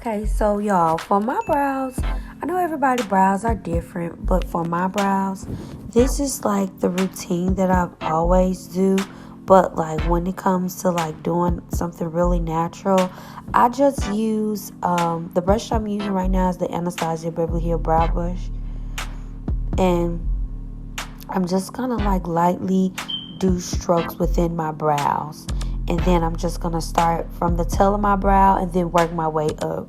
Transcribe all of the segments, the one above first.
Okay, so y'all, for my brows, I know everybody's brows are different, but for my brows, this is like the routine that I always do. But like when it comes to like doing something really natural, I just use the brush I'm using right now is the Anastasia Beverly Hills brow brush, and I'm just gonna like lightly do strokes within my brows. And then I'm just going to start from the tail of my brow and then work my way up.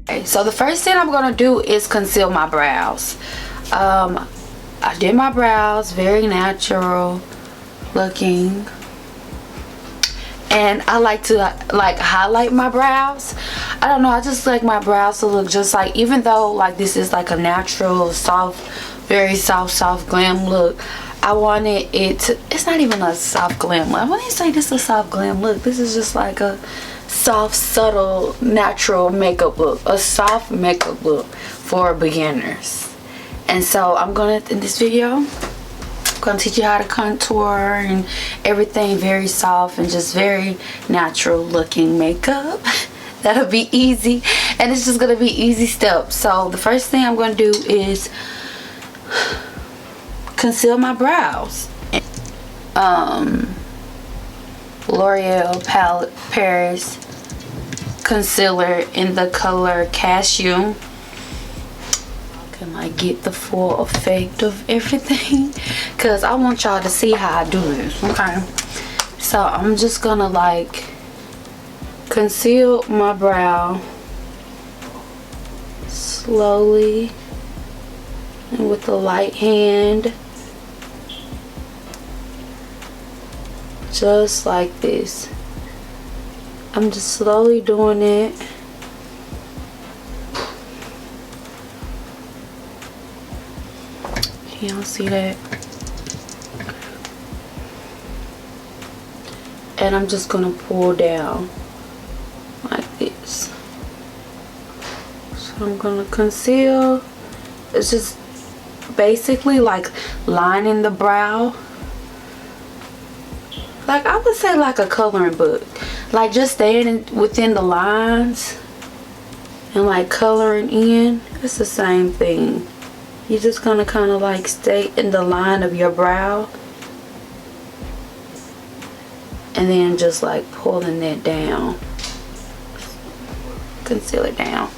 Okay, so the first thing I'm going to do is conceal my brows. I did my brows, very natural looking. And I like to like highlight my brows. I don't know, I just like my brows to look just like, even though like this is like a natural soft, very soft glam look, I wanted it to, it's not even a soft glam look. I wouldn't say this is a soft glam look. This is just like a soft, subtle, natural makeup look, a soft makeup look for beginners. And so I'm gonna, in this video, gonna teach you how to contour and everything, very soft and just very natural looking makeup. That'll be easy, and it's just gonna be easy steps. So the first thing I'm gonna do is conceal my brows. L'Oreal Palette Paris concealer in the color Cashew. Can I get the full effect of everything, because I want y'all to see how I do this. Okay, so I'm just gonna like conceal my brow slowly and with a light hand, just like this. I'm just slowly doing it. Y'all see that? And I'm just gonna pull down like this. So I'm gonna conceal. It's just basically like lining the brow. Like I would say like a coloring book. Like just staying within the lines and like coloring in. It's the same thing. You're just gonna kind of like stay in the line of your brow and then just like pulling that down, conceal it down.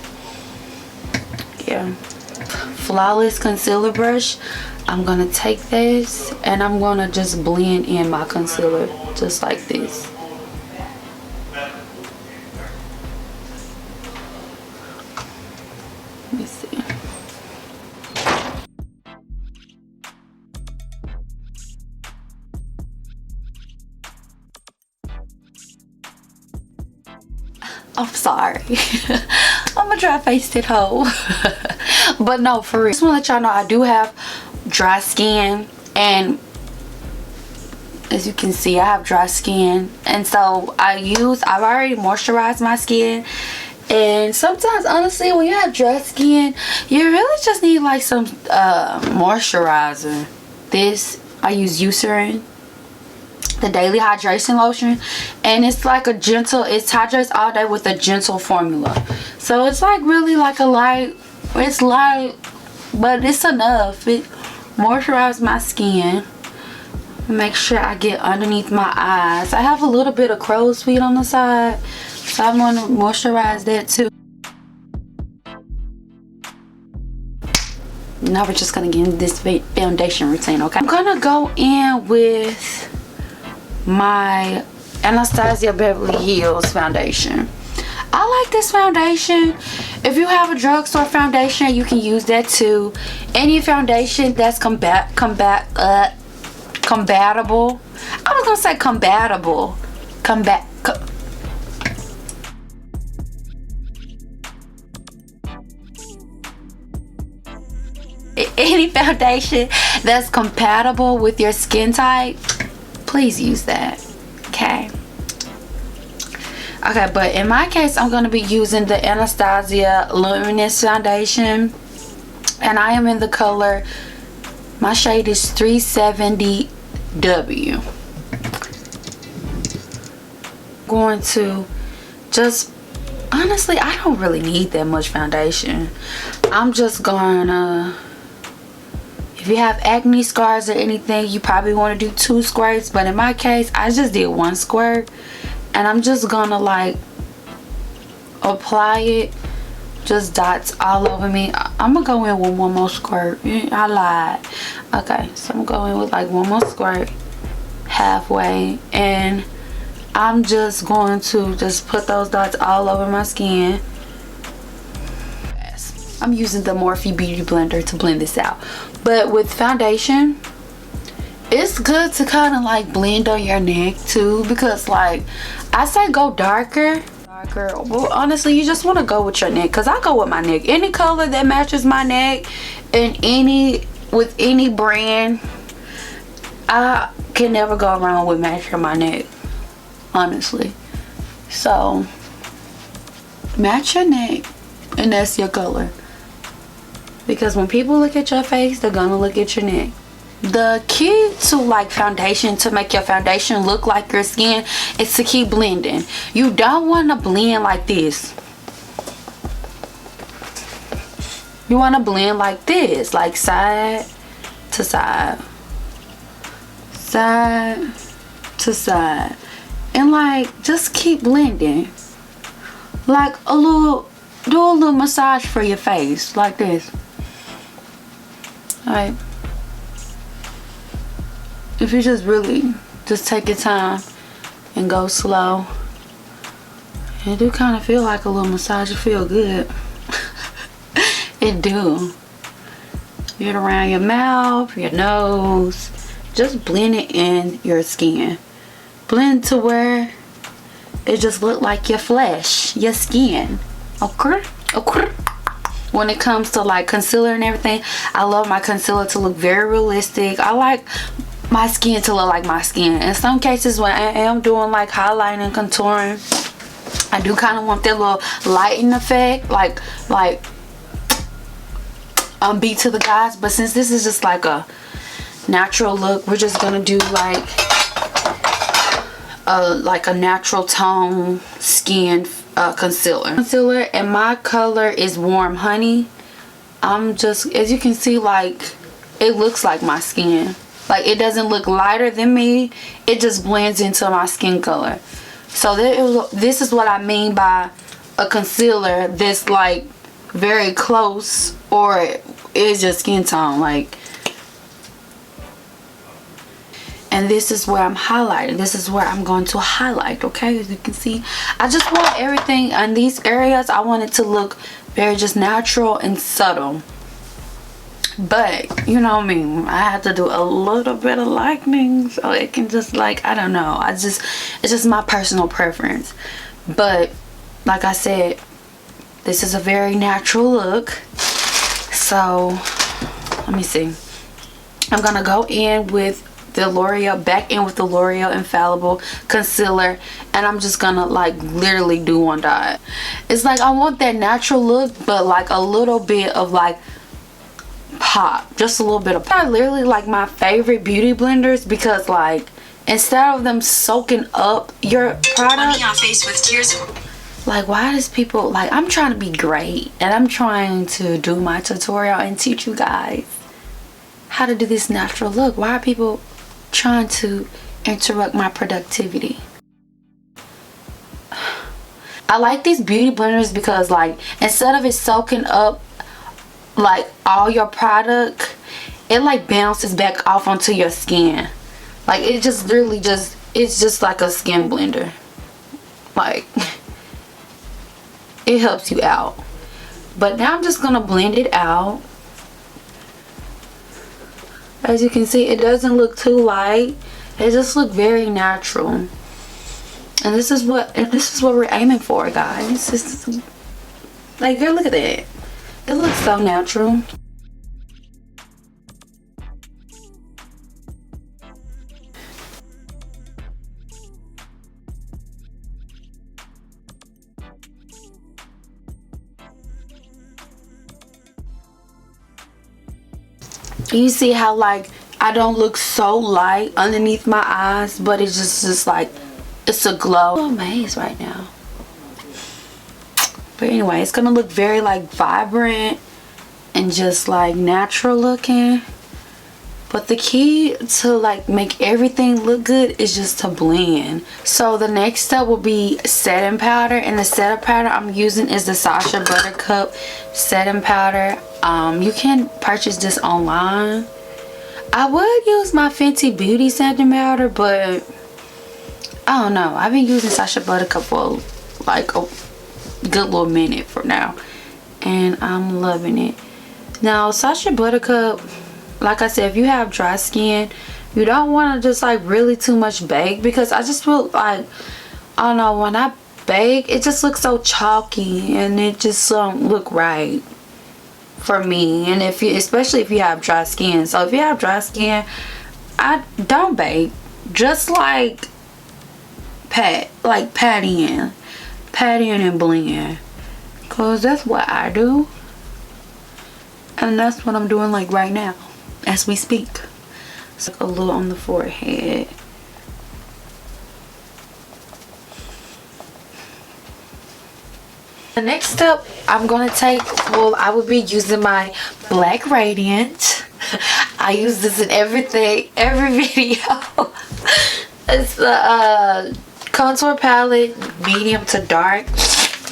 Yeah, flawless concealer brush. I'm gonna take this and I'm gonna just blend in my concealer just like this. Let me see. I'm sorry. I'm a dry faced hoe. But no, for real, I just want to let y'all know I do have dry skin, and as you can see I have dry skin, and so I've already moisturized my skin. And sometimes honestly when you have dry skin you really just need like some moisturizer. This I use Eucerin, the daily hydration lotion, and it's like a gentle, it hydrates all day with a gentle formula. So it's like really like a light, it's light but it's enough. It moisturizes my skin. Make sure I get underneath my eyes. I have a little bit of crow's feet on the side, so I'm going to moisturize that too. Now we're just going to get into this foundation routine, okay? I'm going to go in with my Anastasia Beverly Hills foundation. I like this foundation. If you have a drugstore foundation, you can use that too. Any foundation that's compatible. I was gonna say compatible. Any foundation that's compatible with your skin type, please use that. Okay. Okay, but in my case, I'm going to be using the Anastasia Luminous Foundation. And I am in the color, my shade is 370 W. Going to just, honestly, I don't really need that much foundation. I'm just gonna, if you have acne scars or anything, you probably want to do 2 squirts, but in my case I just did 1 squirt, and I'm just gonna like apply it, just dots all over me. I'm gonna go in with 1 more squirt. I lied. Okay, so I'm going with like 1 more squirt halfway, and I'm just going to just put those dots all over my skin. I'm using the Morphe Beauty Blender to blend this out. But with foundation, it's good to kind of like blend on your neck too, because like I say go darker. Well, honestly, you just want to go with your neck, because I go with my neck. Any color that matches my neck, and with any brand, I can never go wrong with matching my neck, honestly. So match your neck, and that's your color, because when people look at your face, they're gonna look at your neck. The key to like foundation, to make your foundation look like your skin, is to keep blending. You don't want to blend like this. You want to blend like this, like side to side, side to side, and like just keep blending, like do a little massage for your face like this. All right. If you just really just take your time and go slow, it do kind of feel like a little massage. It feel good. It do. Get around your mouth, your nose, just blend it in your skin. Blend to where it just look like your flesh, your skin. Okay? Okay. When it comes to like concealer and everything, I love my concealer to look very realistic. I like my skin to look like my skin. In some cases, when I am doing like highlighting and contouring, I do kind of want that little lighting effect, like beat to the guys. But since this is just like a natural look, we're just gonna do like a natural tone skin concealer, and my color is Warm Honey. I'm just, as you can see, like it looks like my skin. Like it doesn't look lighter than me, it just blends into my skin color. So this is what I mean by a concealer that's like very close, or is your skin tone, like. And this is where I'm highlighting. This is where I'm going to highlight, okay? As you can see, I just want everything in these areas, I want it to look very just natural and subtle. But you know what I mean, I have to do a little bit of lightening, so it can just like, I don't know, it's just my personal preference. But like I said, this is a very natural look. So let me see, I'm gonna go in with the L'Oreal, back in with the L'Oreal Infallible Concealer, and I'm just gonna like literally do 1 dot. It's like I want that natural look, but like a little bit of like pop, just a little bit of pop. I literally like my favorite beauty blenders, because like instead of them soaking up your product, TimiaFace with tears. Like, why does people, like, I'm trying to be great, and I'm trying to do my tutorial and teach you guys how to do this natural look. Why are people trying to interrupt my productivity? I like these beauty blenders because like instead of it soaking up like all your product, it like bounces back off onto your skin. Like it just really just, it's just like a skin blender. Like it helps you out. But now I'm just gonna blend it out. As you can see, it doesn't look too light, it just looks very natural. And this is what we're aiming for, guys. This is, like, girl, look at that. It looks so natural. You see how like I don't look so light underneath my eyes, but it's just like, it's a glow. I'm amazed right now. But anyway, it's gonna look very like vibrant and just like natural looking. But the key to like make everything look good is just to blend. So the next step will be setting powder, and the setting powder I'm using is the Sacha Buttercup setting powder. You can purchase this online. I would use my Fenty Beauty setting powder, but I don't know. I've been using Sacha Buttercup for like a good little minute for now, and I'm loving it. Now Sacha Buttercup, like I said, if you have dry skin, you don't want to just like really too much bake, because I just feel like, I don't know, when I bake it just looks so chalky and it just don't look right for me. And if you, especially if you have dry skin, so if you have dry skin, I don't bake, just like pat in and blend, because that's what I do, and that's what I'm doing like right now as we speak. So a little on the forehead. The next step I'm gonna take, well, I will be using my Black Radiant. I use this in everything, every video. It's the contour palette, medium to dark.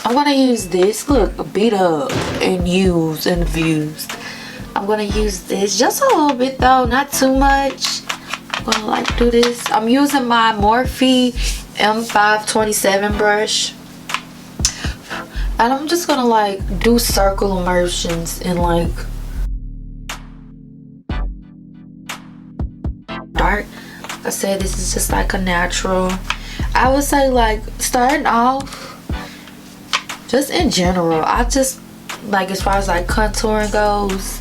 I'm gonna use this, look, beat up and used and abused. I'm gonna use this just a little bit though, not too much. I'm gonna like do this. I'm using my Morphe M527 brush, and I'm just gonna like do circle immersions in like dark. Like I said, this is just like a natural. I would say like starting off, just in general, I just like, as far as like contouring goes,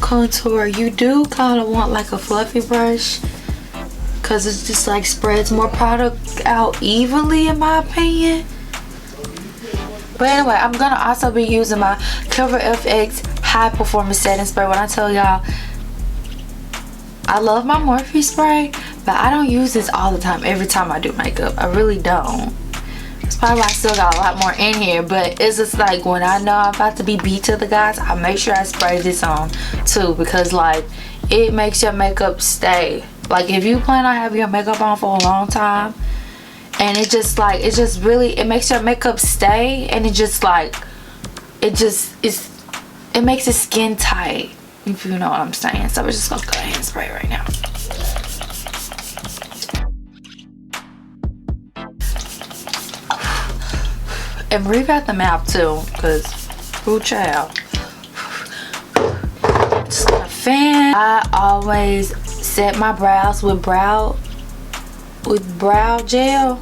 contour, you do kind of want like a fluffy brush, because it's just like spreads more product out evenly in my opinion. But anyway, I'm gonna also be using my Cover FX high performance setting spray. When I tell y'all I love my Morphe spray, but I don't use this all the time every time I do makeup. I really don't. It's probably why I still got a lot more in here, but it's just like when I know I'm about to be beat to the guys, I make sure I spray this on too, because like it makes your makeup stay. Like if you plan on having your makeup on for a long time, and it just like, it just really, it makes your makeup stay, and it just like, it makes it skin tight, if you know what I'm saying. So we're just gonna go ahead and spray right now. And breathe out the mouth too, because ooh child. Just gonna fan. I always set my brows with brow gel,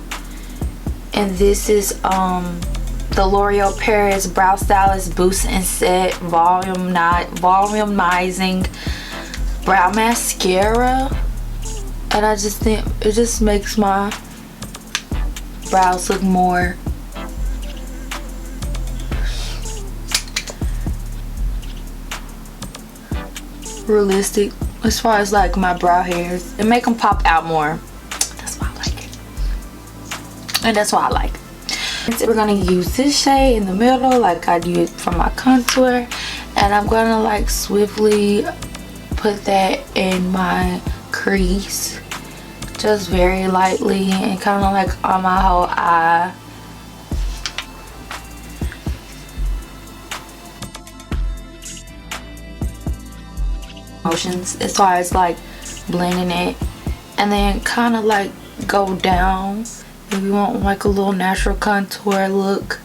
and this is the L'Oreal Paris Brow Stylist Boost and Set volumizing brow mascara, and I just think it just makes my brows look more realistic as far as like my brow hairs, and make them pop out more. That's why I like it, and that's why I like it. So we're gonna use this shade in the middle like I did for my contour, and I'm gonna like swiftly put that in my crease, just very lightly, and kind of like on my whole eye. Motions as far as like blending it, and then kind of like go down if you want like a little natural contour look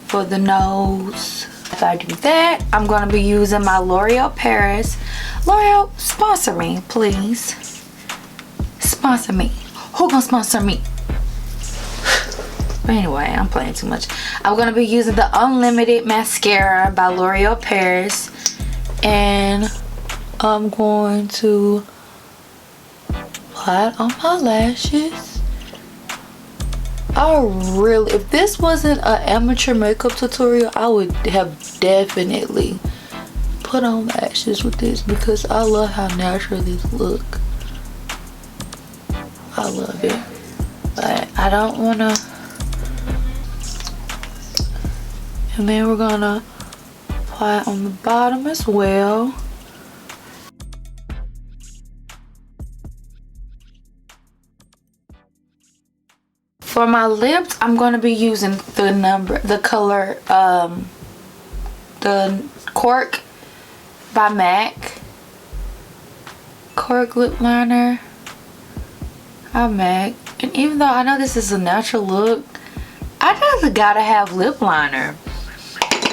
for the nose. After I do that, I'm going to be using my L'Oreal Paris. L'Oreal, sponsor me please, sponsor me. Who gonna sponsor me? But anyway, I'm playing too much. I'm going to be using the Unlimited mascara by L'Oreal Paris, and I'm going to apply it on my lashes. If this wasn't an amateur makeup tutorial, I would have definitely put on lashes with this because I love how natural these look. I love it. But I don't wanna. And then we're gonna apply it on the bottom as well. For my lips, I'm gonna be using the color, the Cork by MAC. Cork lip liner by MAC. And even though I know this is a natural look, I just gotta have lip liner.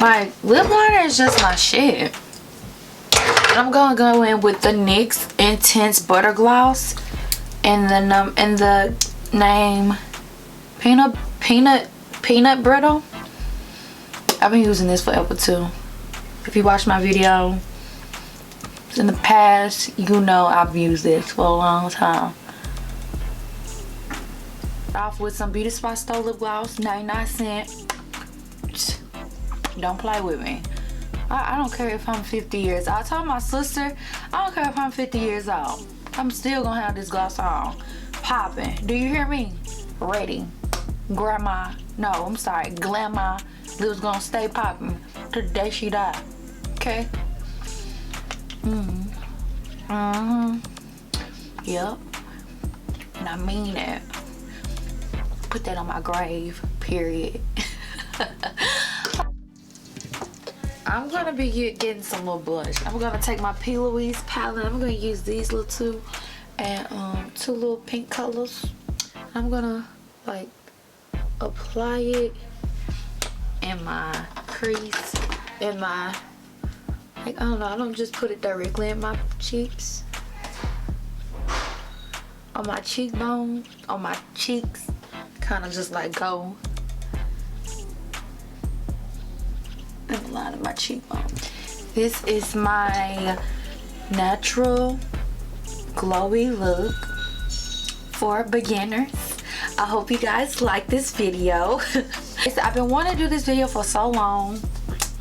My lip liner is just my shit. And I'm gonna go in with the NYX Intense Butter Gloss and the name Peanut Brittle. I've been using this forever too. If you watch my video in the past, you know I've used this for a long time. Off with some Beauty Spot Store lip gloss, 99 cents. Don't play with me. I don't care if I'm 50 years old. I told my sister, I don't care if I'm 50 years old. I'm still gonna have this gloss on. Popping. Do you hear me? Ready. Grandma. No, I'm sorry. Grandma. Lips gonna stay popping till the day she die. Okay? Yep. And I mean it. Put that on my grave. Period. I'm gonna be getting some little blush. I'm gonna take my P. Louise palette. I'm gonna use these little two and two little pink colors. I'm gonna like apply it in my crease, in my, like, I don't know, I don't just put it directly in my cheeks, on my cheekbone, on my cheeks, kind of just like go in the line of my cheekbone. This is my natural glowy look for beginners. I hope you guys like this video. I've been wanting to do this video for so long.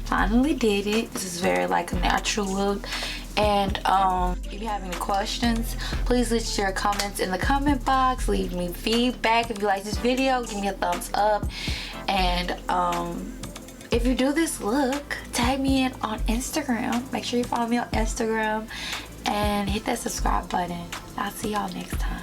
Finally did it. This is very like a natural look. And if you have any questions, please leave your comments in the comment box. Leave me feedback. If you like this video, give me a thumbs up. And if you do this look, tag me in on Instagram. Make sure you follow me on Instagram and hit that subscribe button. I'll see y'all next time.